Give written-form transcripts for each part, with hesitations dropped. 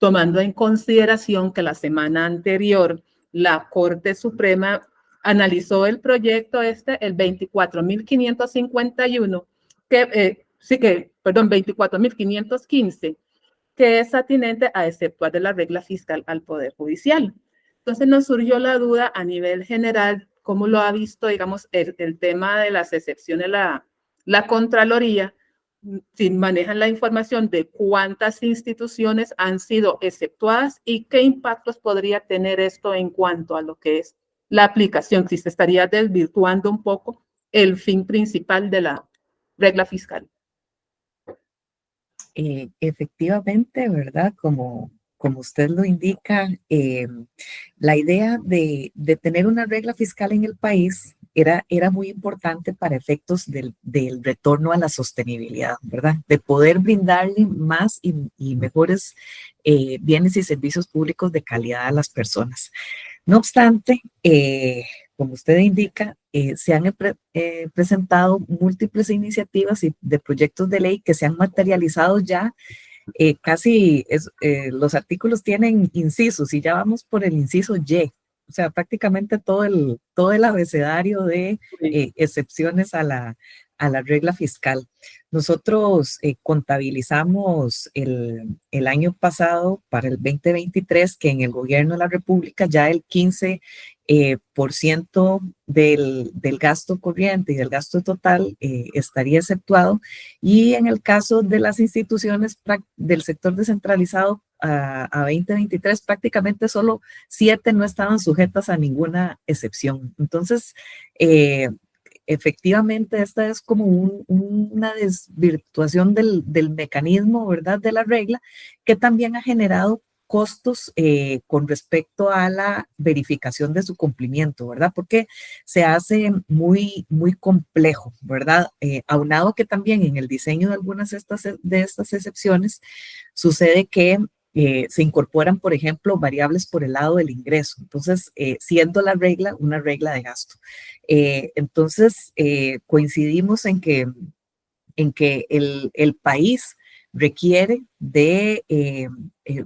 tomando en consideración que la semana anterior la Corte Suprema analizó el proyecto el 24.551, perdón, 24.515, que es atinente a exceptuar de la regla fiscal al Poder Judicial. Entonces nos surgió la duda a nivel general, cómo lo ha visto, digamos, el tema de las excepciones, la Contraloría, si manejan la información de cuántas instituciones han sido exceptuadas y qué impactos podría tener esto en cuanto a lo que es la aplicación, si se estaría desvirtuando un poco el fin principal de la regla fiscal. Efectivamente, ¿verdad? Como usted lo indica, la idea de tener una regla fiscal en el país era muy importante para efectos del retorno a la sostenibilidad, ¿verdad? De poder brindarle más y mejores bienes y servicios públicos de calidad a las personas. No obstante, como usted indica, se han presentado múltiples iniciativas y de proyectos de ley que se han materializado ya. Los artículos tienen incisos y ya vamos por el inciso Y. O sea, prácticamente todo el abecedario de excepciones a la regla fiscal. Nosotros contabilizamos el año pasado, para el 2023, que en el gobierno de la República ya el 15% del gasto corriente y del gasto total estaría exceptuado, y en el caso de las instituciones del sector descentralizado a 2023, prácticamente solo 7 no estaban sujetas a ninguna excepción. Entonces, efectivamente, esta es como una desvirtuación del mecanismo, ¿verdad?, de la regla, que también ha generado costos con respecto a la verificación de su cumplimiento, ¿verdad? Porque se hace muy, muy complejo, ¿verdad? Aunado que también en el diseño de algunas de estas excepciones sucede que se incorporan, por ejemplo, variables por el lado del ingreso. Entonces, siendo la regla una regla de gasto. Entonces, coincidimos en que el país requiere de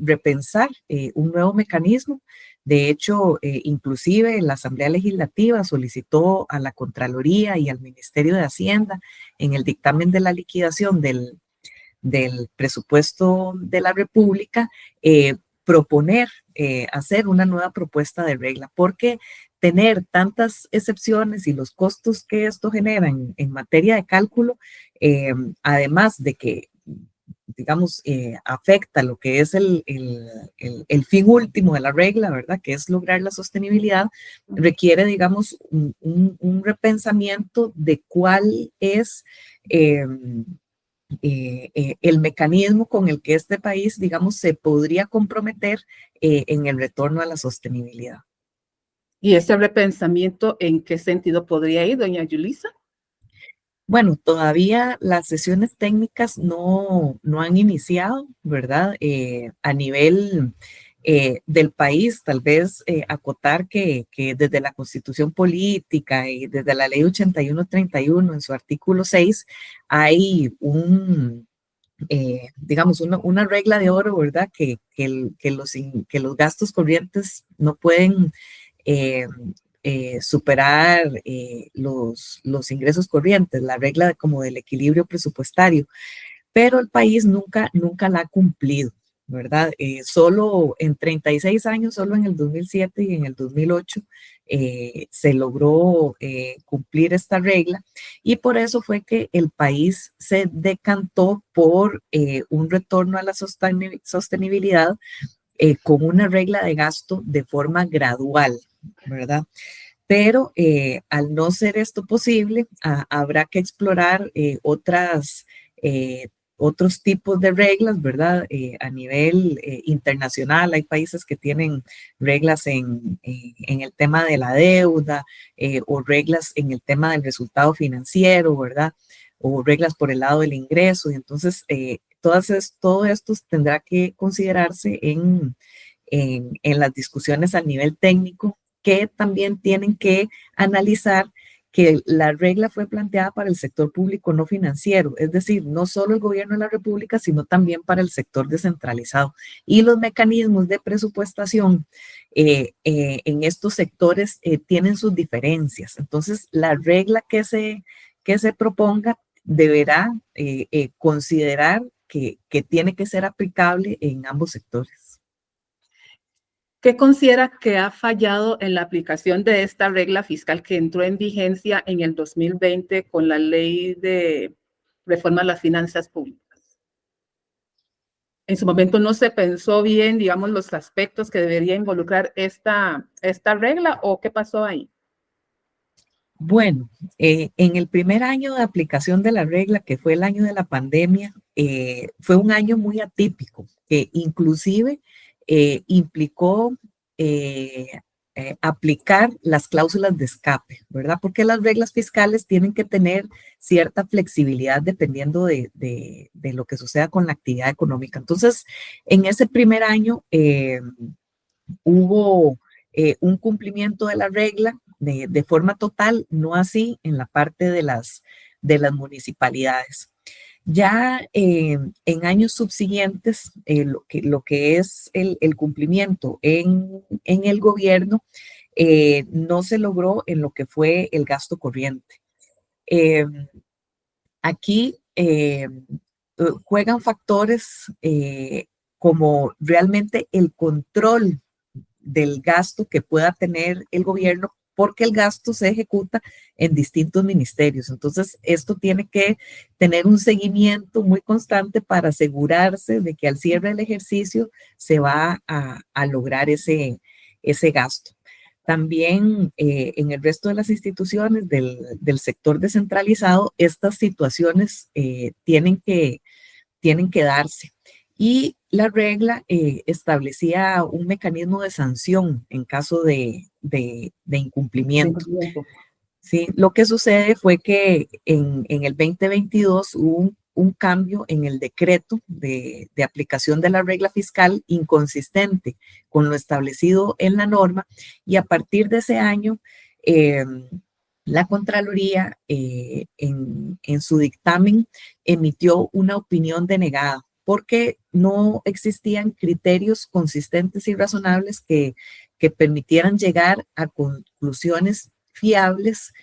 repensar un nuevo mecanismo. De hecho, inclusive la Asamblea Legislativa solicitó a la Contraloría y al Ministerio de Hacienda, en el dictamen de la liquidación del presupuesto de la República, proponer hacer una nueva propuesta de regla, porque tener tantas excepciones y los costos que esto genera en materia de cálculo, además de que, digamos, afecta lo que es el fin último de la regla, ¿verdad?, que es lograr la sostenibilidad, requiere, digamos, un repensamiento de cuál es el mecanismo con el que este país, digamos, se podría comprometer en el retorno a la sostenibilidad. ¿Y ese repensamiento en qué sentido podría ir, doña Yulisa? Bueno, todavía las sesiones técnicas no han iniciado, ¿verdad? A nivel del país, tal vez acotar que desde la Constitución Política y desde la Ley 8131 en su artículo 6 hay digamos, una regla de oro, ¿verdad? Que los gastos corrientes no pueden superar los ingresos corrientes, la regla como del equilibrio presupuestario, pero el país nunca la ha cumplido, ¿verdad? Solo en 36 años, solo en el 2007 y en el 2008, se logró cumplir esta regla, y por eso fue que el país se decantó por un retorno a la sostenibilidad con una regla de gasto de forma gradual, ¿verdad? Pero al no ser esto posible, habrá que explorar otros tipos de reglas, ¿verdad? A nivel internacional hay países que tienen reglas en el tema de la deuda, o reglas en el tema del resultado financiero, ¿verdad? O reglas por el lado del ingreso. Y entonces, todo esto tendrá que considerarse en las discusiones a nivel técnico, que también tienen que analizar que la regla fue planteada para el sector público no financiero, es decir, no solo el gobierno de la República, sino también para el sector descentralizado. Y los mecanismos de presupuestación en estos sectores tienen sus diferencias. Entonces, la regla que se proponga deberá considerar que tiene que ser aplicable en ambos sectores. ¿Qué considera que ha fallado en la aplicación de esta regla fiscal que entró en vigencia en el 2020 con la ley de reforma a las finanzas públicas? En su momento no se pensó bien, digamos, los aspectos que debería involucrar esta regla, ¿o qué pasó ahí? Bueno, en el primer año de aplicación de la regla, que fue el año de la pandemia, fue un año muy atípico, que inclusive implicó eh, aplicar las cláusulas de escape, ¿verdad? Porque las reglas fiscales tienen que tener cierta flexibilidad dependiendo de lo que suceda con la actividad económica. Entonces, en ese primer año hubo un cumplimiento de la regla de forma total, no así en la parte de las municipalidades. Ya en años subsiguientes, lo que es el cumplimiento en el gobierno no se logró en lo que fue el gasto corriente. Eh, aquí juegan factores como realmente el control del gasto que pueda tener el gobierno, porque el gasto se ejecuta en distintos ministerios. Entonces, esto tiene que tener un seguimiento muy constante para asegurarse de que al cierre del ejercicio se va a lograr ese gasto. También en el resto de las instituciones del sector descentralizado, estas situaciones tienen que darse. Y la regla establecía un mecanismo de sanción en caso de incumplimiento. Sí, lo que sucede fue que en el 2022 hubo un cambio en el decreto de aplicación de la regla fiscal inconsistente con lo establecido en la norma, y a partir de ese año la Contraloría en su dictamen emitió una opinión denegada porque no existían criterios consistentes y razonables que permitieran llegar a conclusiones fiables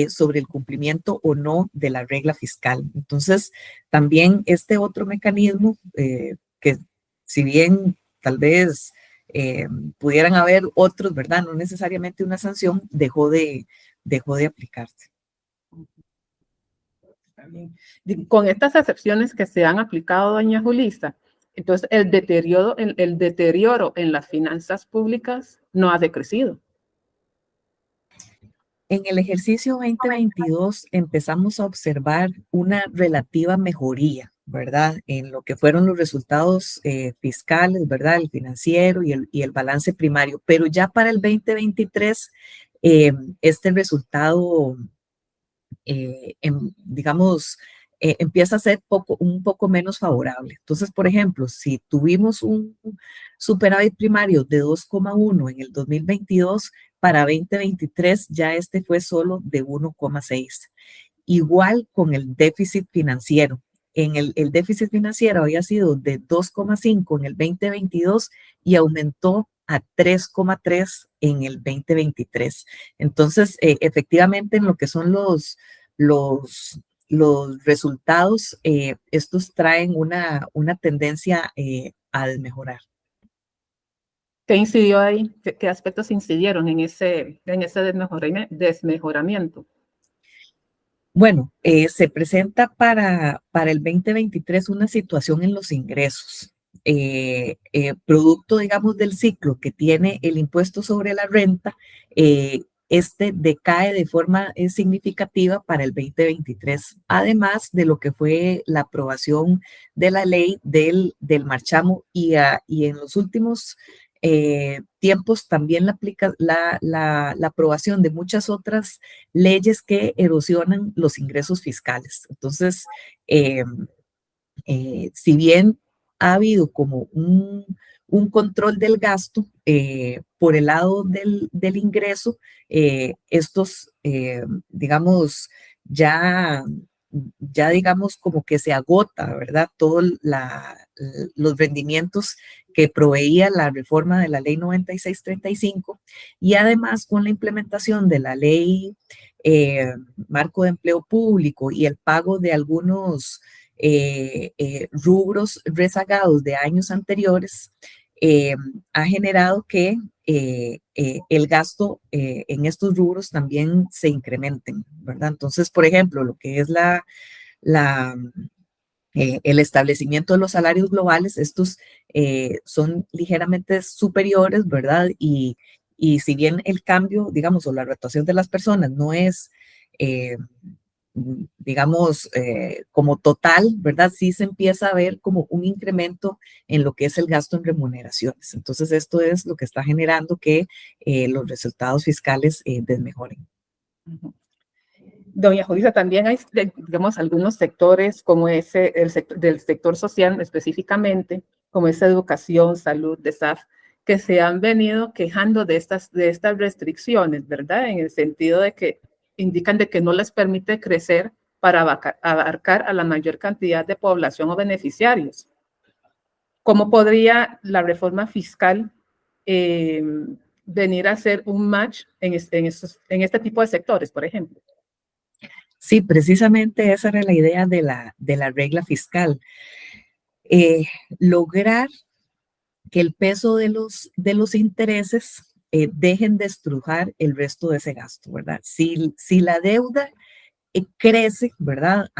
sobre el cumplimiento o no de la regla fiscal. Entonces, también este otro mecanismo, que si bien tal vez pudieran haber otros, ¿verdad? No necesariamente una sanción, dejó de aplicarse. Con estas excepciones que se han aplicado, doña Julissa, entonces el deterioro en las finanzas públicas no ha decrecido. En el ejercicio 2022 empezamos a observar una relativa mejoría, ¿verdad? En lo que fueron los resultados fiscales, ¿verdad? El financiero y el balance primario. Pero ya para el 2023, este resultado, digamos, empieza a ser un poco menos favorable. Entonces, por ejemplo, si tuvimos un superávit primario de 2,1 en el 2022, para 2023 ya este fue solo de 1,6. Igual con el déficit financiero. El déficit financiero había sido de 2,5 en el 2022 y aumentó a 3,3 en el 2023. Entonces, efectivamente, en lo que son los resultados, estos traen una tendencia a desmejorar. ¿Qué incidió ahí? ¿Qué aspectos incidieron en ese desmejoramiento? Bueno, se presenta para el 2023 una situación en los ingresos, producto, digamos, del ciclo que tiene el impuesto sobre la renta. Este decae de forma significativa para el 2023, además de lo que fue la aprobación de la ley del marchamo, y en los últimos tiempos también la aprobación de muchas otras leyes que erosionan los ingresos fiscales. Entonces, si bien ha habido como un control del gasto por el lado del ingreso. Estos, digamos, ya, ya digamos como que se agota, ¿verdad? Todos los rendimientos que proveía la reforma de la ley 9635 y además con la implementación de la ley marco de empleo público y el pago de algunos rubros rezagados de años anteriores, eh, ha generado que el gasto en estos rubros también se incrementen, ¿verdad? Entonces, por ejemplo, lo que es la el establecimiento de los salarios globales, estos son ligeramente superiores, ¿verdad? Y si bien el cambio, digamos, o la rotación de las personas no es, eh, digamos, como total, ¿verdad? Sí se empieza a ver como un incremento en lo que es el gasto en remuneraciones. Entonces, esto es lo que está generando que los resultados fiscales desmejoren. Doña Julissa, también hay, digamos, algunos sectores como ese, del sector social específicamente, como es educación, salud, DESAF, que se han venido quejando de estas restricciones, ¿verdad? En el sentido de que indican de que no les permite crecer para abarcar a la mayor cantidad de población o beneficiarios. ¿Cómo podría la reforma fiscal venir a ser un match en este tipo de sectores, por ejemplo? Sí, precisamente esa era la idea de la regla fiscal. Lograr que el peso de los intereses dejen de estrujar el resto de ese gasto, ¿verdad? Si la deuda crece, ¿verdad?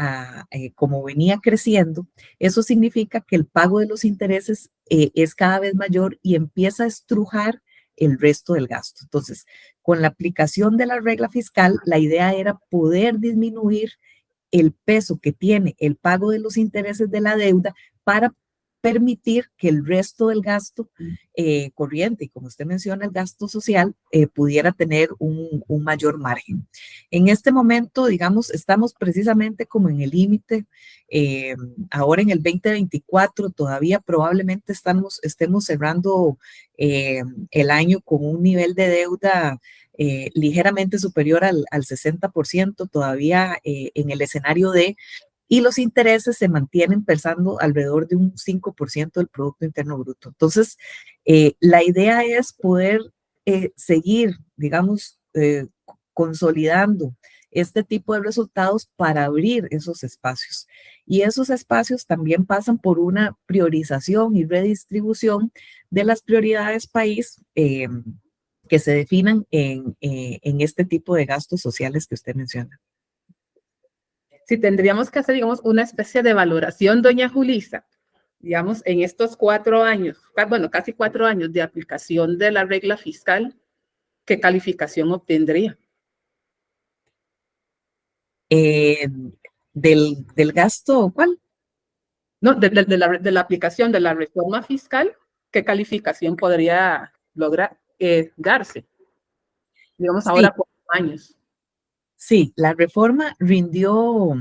Como venía creciendo, eso significa que el pago de los intereses es cada vez mayor y empieza a estrujar el resto del gasto. Entonces, con la aplicación de la regla fiscal, la idea era poder disminuir el peso que tiene el pago de los intereses de la deuda para permitir que el resto del gasto corriente, y como usted menciona, el gasto social, pudiera tener un mayor margen. En este momento, digamos, estamos precisamente como en el límite. Ahora en el 2024 todavía probablemente estemos cerrando el año con un nivel de deuda ligeramente superior al 60% todavía en el escenario de, y los intereses se mantienen pesando alrededor de un 5% del Producto Interno Bruto. Entonces, la idea es poder seguir, digamos, consolidando este tipo de resultados para abrir esos espacios. Y esos espacios también pasan por una priorización y redistribución de las prioridades país que se definan en este tipo de gastos sociales que usted menciona. Si tendríamos que hacer, digamos, una especie de valoración, doña Julissa, digamos, en estos 4 años, bueno, casi 4 años de aplicación de la regla fiscal, ¿qué calificación obtendría? Eh, del gasto, ¿cuál? No, de la aplicación de la reforma fiscal, ¿qué calificación podría lograr darse? Digamos, Sí, ahora 4 años. sí, la reforma rindió,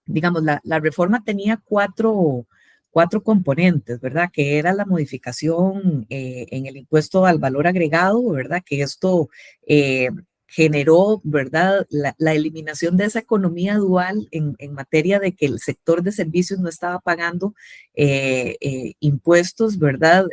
digamos, la reforma tenía cuatro componentes, ¿verdad? Que era la modificación en el impuesto al valor agregado, ¿verdad? Que esto generó, ¿verdad? La eliminación de esa economía dual en materia de que el sector de servicios no estaba pagando impuestos, ¿verdad?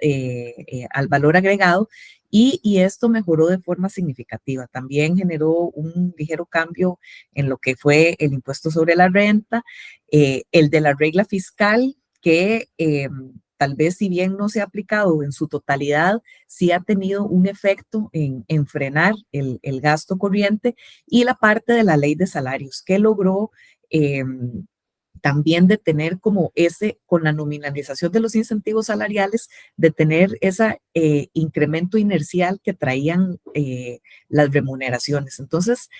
Al valor agregado. Y esto mejoró de forma significativa. También generó un ligero cambio en lo que fue el impuesto sobre la renta, el de la regla fiscal, que tal vez si bien no se ha aplicado en su totalidad, sí ha tenido un efecto en frenar el gasto corriente, y la parte de la ley de salarios, que logró también de tener como con la nominalización de los incentivos salariales, de tener ese incremento inercial que traían las remuneraciones. Entonces,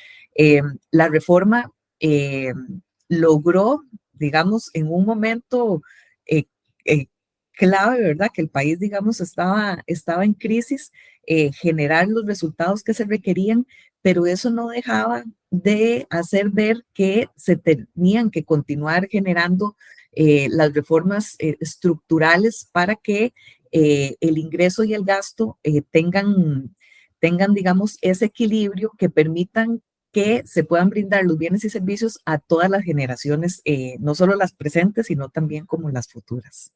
la reforma logró, digamos, en un momento eh, eh, clave, ¿verdad? Que el país, digamos, estaba en crisis, generar los resultados que se requerían, pero eso no dejaba de hacer ver que se tenían que continuar generando las reformas estructurales para que el ingreso y el gasto tengan, digamos, ese equilibrio que permitan que se puedan brindar los bienes y servicios a todas las generaciones, no solo las presentes, sino también como las futuras.